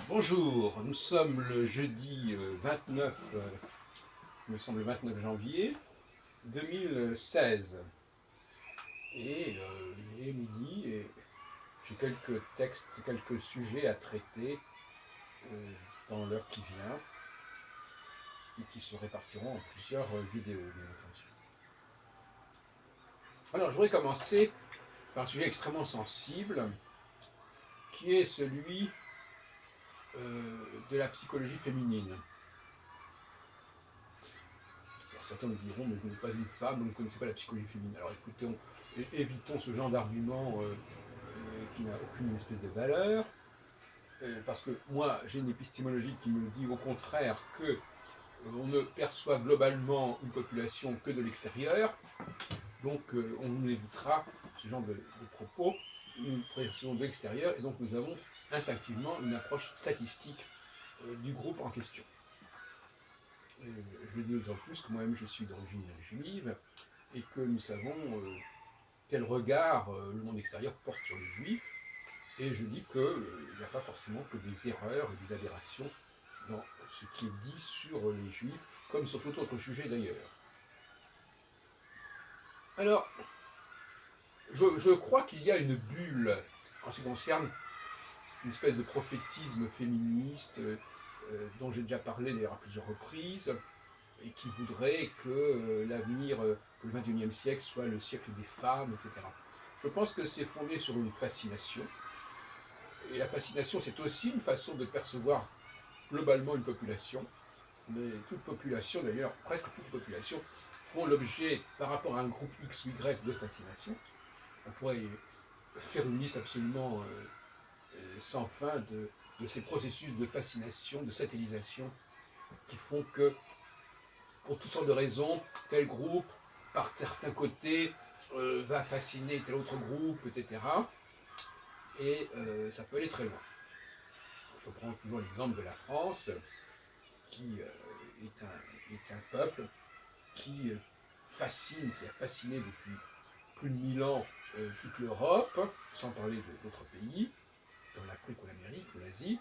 Bonjour, nous sommes le jeudi 29, il me semble le 29 janvier 2016 et il est midi et j'ai quelques textes, quelques sujets à traiter dans l'heure qui vient et qui se répartiront en plusieurs vidéos, bien entendu. Alors, je voudrais commencer par un sujet extrêmement sensible qui est celui de la psychologie féminine. Alors, certains me diront, mais vous n'êtes pas une femme, donc vous ne connaissez pas la psychologie féminine. Alors écoutez, évitons ce genre d'argument qui n'a aucune espèce de valeur, parce que moi, j'ai une épistémologie qui me dit au contraire que on ne perçoit globalement une population que de l'extérieur, donc on nous évitera ce genre de propos, une perception de l'extérieur, et donc nous avons instinctivement une approche statistique du groupe en question. Je le dis d'autant plus que moi-même je suis d'origine juive, et que nous savons quel regard le monde extérieur porte sur les juifs, et je dis qu'il n'y a pas forcément que des erreurs et des aberrations dans ce qui est dit sur les juifs, comme sur tout autre sujet d'ailleurs. Alors, je crois qu'il y a une bulle en ce qui concerne une espèce de prophétisme féministe dont j'ai déjà parlé d'ailleurs à plusieurs reprises, et qui voudrait que l'avenir, que le XXIe siècle soit le siècle des femmes, etc. Je pense que c'est fondé sur une fascination, et la fascination c'est aussi une façon de percevoir globalement une population, mais toute population d'ailleurs, presque toutes les populations, font l'objet par rapport à un groupe X ou Y de fascination. On pourrait faire une liste absolument sans fin de ces processus de fascination, de satellisation, qui font que, pour toutes sortes de raisons, tel groupe, par certains côtés, va fasciner tel autre groupe, etc. Et ça peut aller très loin. Je prends toujours l'exemple de la France, qui est un peuple qui fascine, qui a fasciné depuis plus de 1000 ans toute l'Europe, sans parler d'autres pays, comme l'Afrique ou l'Amérique ou l'Asie,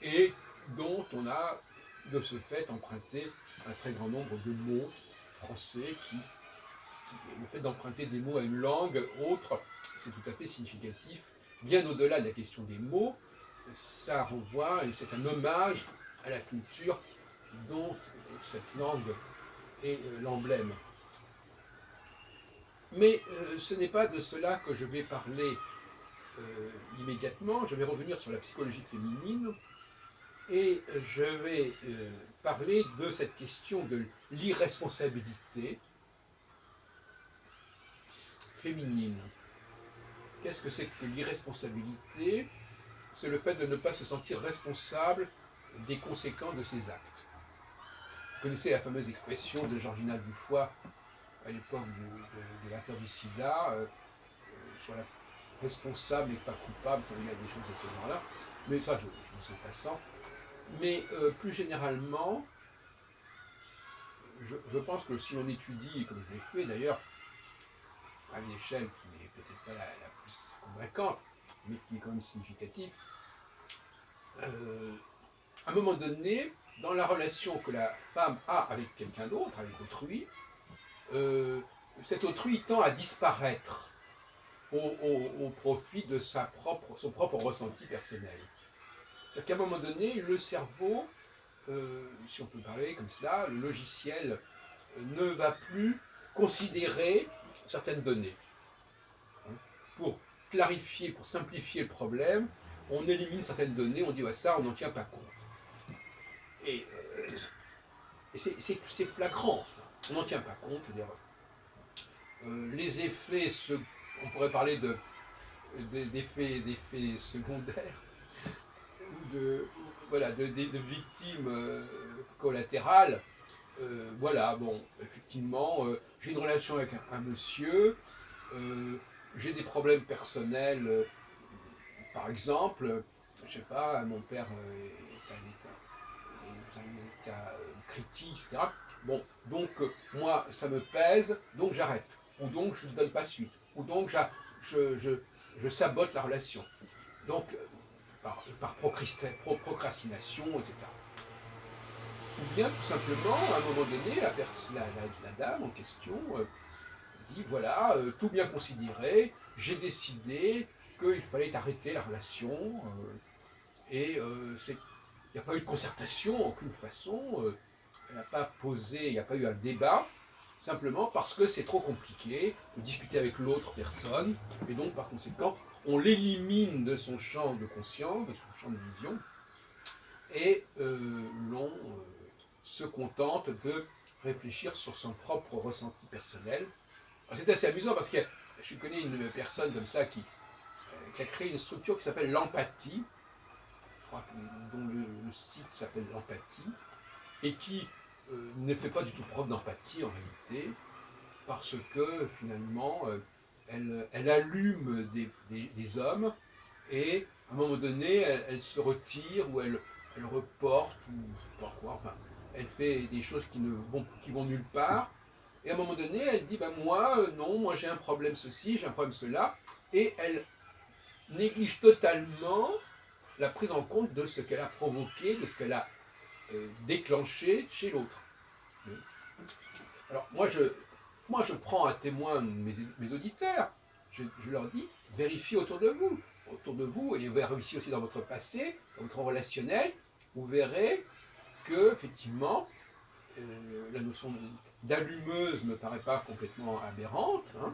et dont on a de ce fait emprunté un très grand nombre de mots français le fait d'emprunter des mots à une langue autre, c'est tout à fait significatif. Bien au-delà de la question des mots, ça renvoie, et c'est un hommage à la culture dont cette langue est l'emblème. Mais ce n'est pas de cela que je vais parler immédiatement. Je vais revenir sur la psychologie féminine et je vais parler de cette question de l'irresponsabilité féminine. Qu'est-ce que c'est que l'irresponsabilité? C'est le fait de ne pas se sentir responsable des conséquences de ses actes. Vous connaissez la fameuse expression de Georgina Dufoy à l'époque de l'affaire du sida, sur la responsable et pas coupable, il y a des choses de ce genre-là, mais ça je dis ça en passant. Mais plus généralement, je pense que si l'on étudie, comme je l'ai fait d'ailleurs, à une échelle qui n'est peut-être pas la plus convaincante, mais qui est quand même significative, à un moment donné, dans la relation que la femme a avec quelqu'un d'autre, avec autrui, cet autrui tend à disparaître au profit de son propre ressenti personnel. C'est-à-dire qu'à un moment donné, le cerveau, si on peut parler comme cela, le logiciel ne va plus considérer certaines données. Pour clarifier, pour simplifier le problème, on élimine certaines données, on dit ouais, ça, on n'en tient pas compte. Et c'est flagrant, on n'en tient pas compte. Les effets, on pourrait parler d'effets secondaires, ou de victimes collatérales. Voilà, bon, effectivement, j'ai une relation avec un monsieur, j'ai des problèmes personnels, par exemple, je sais pas, mon père est dans un état critique, etc. Bon, donc moi, ça me pèse, donc j'arrête, ou donc je ne donne pas suite, ou donc je sabote la relation. Donc par procrastination, etc. Ou bien tout simplement, à un moment donné, la dame en question dit voilà, tout bien considéré, j'ai décidé qu'il fallait arrêter la relation, et il n'y a pas eu de concertation, aucune façon, elle n'a pas posé, il n'y a pas eu un débat, simplement parce que c'est trop compliqué de discuter avec l'autre personne, et donc par conséquent, on l'élimine de son champ de conscience, de son champ de vision, et l'on se contente de réfléchir sur son propre ressenti personnel. C'est assez amusant parce que je connais une personne comme ça qui a créé une structure qui s'appelle l'empathie, je crois dont le site s'appelle l'empathie, et qui ne fait pas du tout preuve d'empathie en réalité, parce que finalement, elle allume des hommes, et à un moment donné, elle se retire, ou elle reporte, ou je sais pas quoi, enfin, elle fait des choses qui vont nulle part, et à un moment donné, elle dit, ben moi, non, moi j'ai un problème ceci, j'ai un problème cela, et elle néglige totalement la prise en compte de ce qu'elle a provoqué, de ce qu'elle a déclenché chez l'autre. Alors moi je prends à témoin mes auditeurs, je leur dis, vérifiez autour de vous, et vérifiez aussi dans votre passé, dans votre relationnel, vous verrez que, effectivement, la notion d'allumeuse ne me paraît pas complètement aberrante, hein.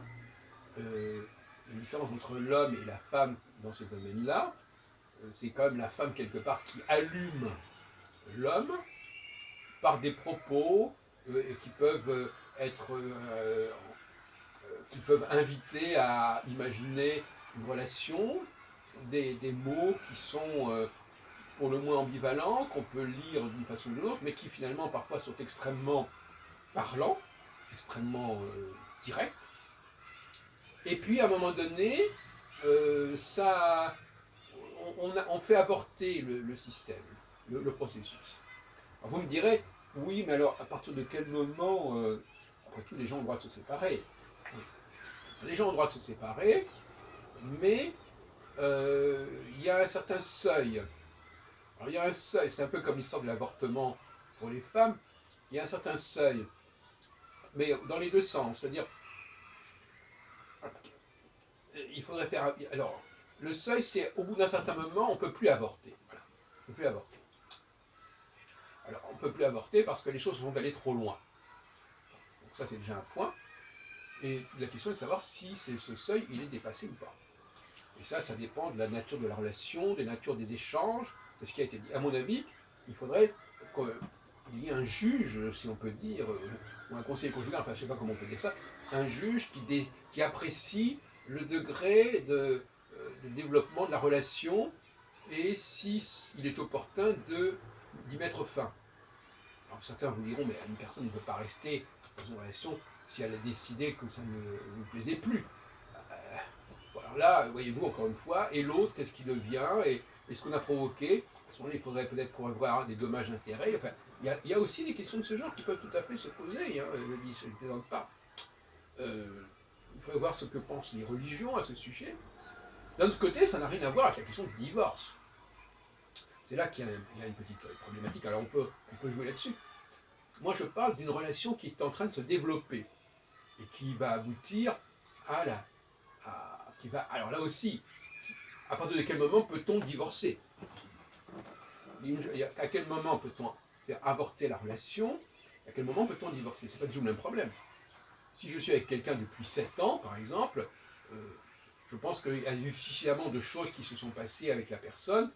Il y a une différence entre l'homme et la femme dans ce domaine-là. C'est quand même la femme, quelque part, qui allume l'homme par des propos qui peuvent être qui peuvent inviter à imaginer une relation, des mots qui sont pour le moins ambivalents, qu'on peut lire d'une façon ou d'une autre, mais qui finalement parfois sont extrêmement parlants, extrêmement directs. Et puis à un moment donné, ça, on fait avorter le système, le processus. Alors vous me direz, oui, mais alors à partir de quel moment, après tout, les gens ont le droit de se séparer. Les gens ont le droit de se séparer, mais il y a un certain seuil. Alors il y a un seuil, c'est un peu comme l'histoire de l'avortement pour les femmes, il y a un certain seuil, mais dans les deux sens, c'est-à-dire, il faudrait faire... Alors, le seuil, c'est au bout d'un certain moment, on ne peut plus avorter. Voilà. On ne peut plus avorter. Alors, on ne peut plus avorter parce que les choses vont aller trop loin. Donc ça, c'est déjà un point. Et la question est de savoir si ce seuil, il est dépassé ou pas. Et ça dépend de la nature de la relation, de la nature des échanges, de ce qui a été dit. À mon avis, il faudrait qu'il y ait un juge, si on peut dire, ou un conseiller conjugal, enfin je ne sais pas comment on peut dire ça, un juge qui apprécie le degré de développement de la relation et s'il est opportun d'y mettre fin. Alors certains vous diront, mais une personne ne peut pas rester dans une relation si elle a décidé que ça ne lui plaisait plus. Alors là, voyez-vous, encore une fois, et l'autre, qu'est-ce qui devient, et ce qu'on a provoqué, à ce moment-là, il faudrait peut-être prévoir des dommages d'intérêt. Enfin, il y a aussi des questions de ce genre qui peuvent tout à fait se poser, hein, je ne plaisante pas. Il faudrait voir ce que pensent les religions à ce sujet. D'un autre côté, ça n'a rien à voir avec la question du divorce. C'est là qu'il y a une petite problématique, alors on peut jouer là-dessus. Moi, je parle d'une relation qui est en train de se développer, et qui va aboutir à la... alors là aussi, à partir de quel moment peut-on divorcer? À quel moment peut-on faire avorter la relation? À quel moment peut-on divorcer? C'est pas du tout le même problème. Si je suis avec quelqu'un depuis 7 ans, par exemple, je pense qu'il y a eu suffisamment de choses qui se sont passées avec la personne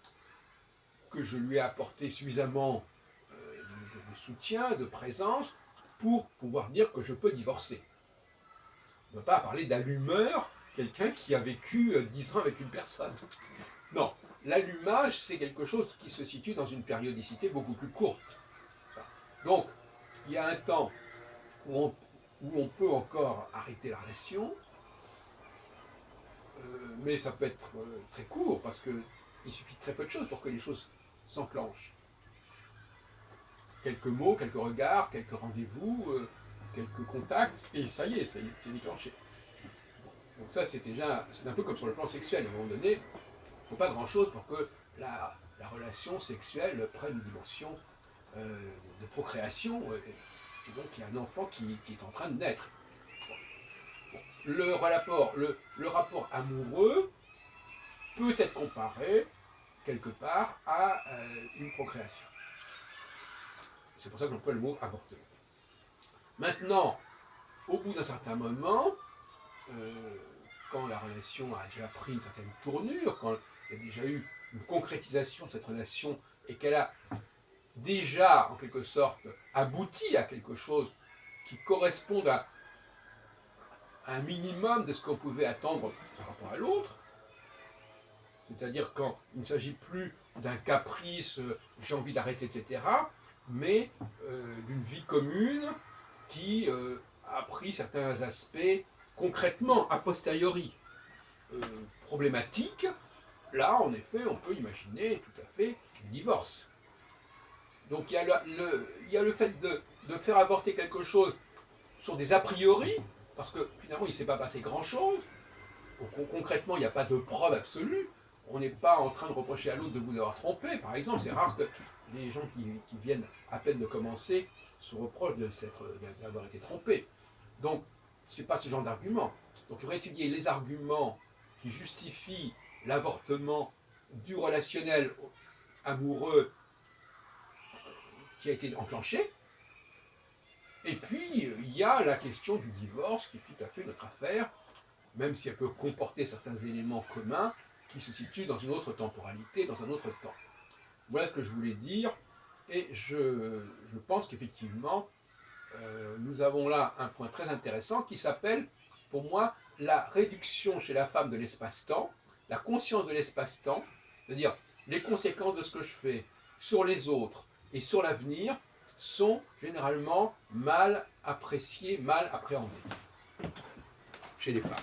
que je lui ai apporté suffisamment de soutien, de présence, pour pouvoir dire que je peux divorcer. On ne va pas parler d'allumeur, quelqu'un qui a vécu 10 ans avec une personne. Non, l'allumage, c'est quelque chose qui se situe dans une périodicité beaucoup plus courte. Donc, il y a un temps où on peut encore arrêter la relation, mais ça peut être très court, parce qu'il suffit de très peu de choses pour que les choses s'enclenchent. Quelques mots, quelques regards, quelques rendez-vous, quelques contacts, et ça y est, c'est déclenché. Donc ça, c'est un peu comme sur le plan sexuel. À un moment donné, il ne faut pas grand-chose pour que la relation sexuelle prenne une dimension de procréation, et donc il y a un enfant qui est en train de naître. Bon. Le rapport amoureux peut être comparé quelque part à une procréation. C'est pour ça que j'emploie le mot avortement. Maintenant, au bout d'un certain moment, quand la relation a déjà pris une certaine tournure, quand il y a déjà eu une concrétisation de cette relation et qu'elle a déjà, en quelque sorte, abouti à quelque chose qui corresponde à un minimum de ce qu'on pouvait attendre par rapport à l'autre, c'est-à-dire quand il ne s'agit plus d'un caprice, j'ai envie d'arrêter, etc., mais d'une vie commune qui a pris certains aspects concrètement, a posteriori, problématiques. Là, en effet, on peut imaginer tout à fait un divorce. Donc il y a le fait de faire avorter quelque chose sur des a priori, parce que finalement il ne s'est pas passé grand-chose. Concrètement, il n'y a pas de preuve absolue. On n'est pas en train de reprocher à l'autre de vous avoir trompé, par exemple. C'est rare que les gens qui viennent à peine de commencer se reprochent d'avoir été trompés. Donc, ce n'est pas ce genre d'argument. Donc, il faudrait étudier les arguments qui justifient l'avortement du relationnel amoureux qui a été enclenché. Et puis, il y a la question du divorce qui est tout à fait notre affaire, même si elle peut comporter certains éléments communs qui se situent dans une autre temporalité, dans un autre temps. Voilà ce que je voulais dire, et je pense qu'effectivement, nous avons là un point très intéressant qui s'appelle, pour moi, la réduction chez la femme de l'espace-temps, la conscience de l'espace-temps, c'est-à-dire les conséquences de ce que je fais sur les autres et sur l'avenir sont généralement mal appréciées, mal appréhendées chez les femmes.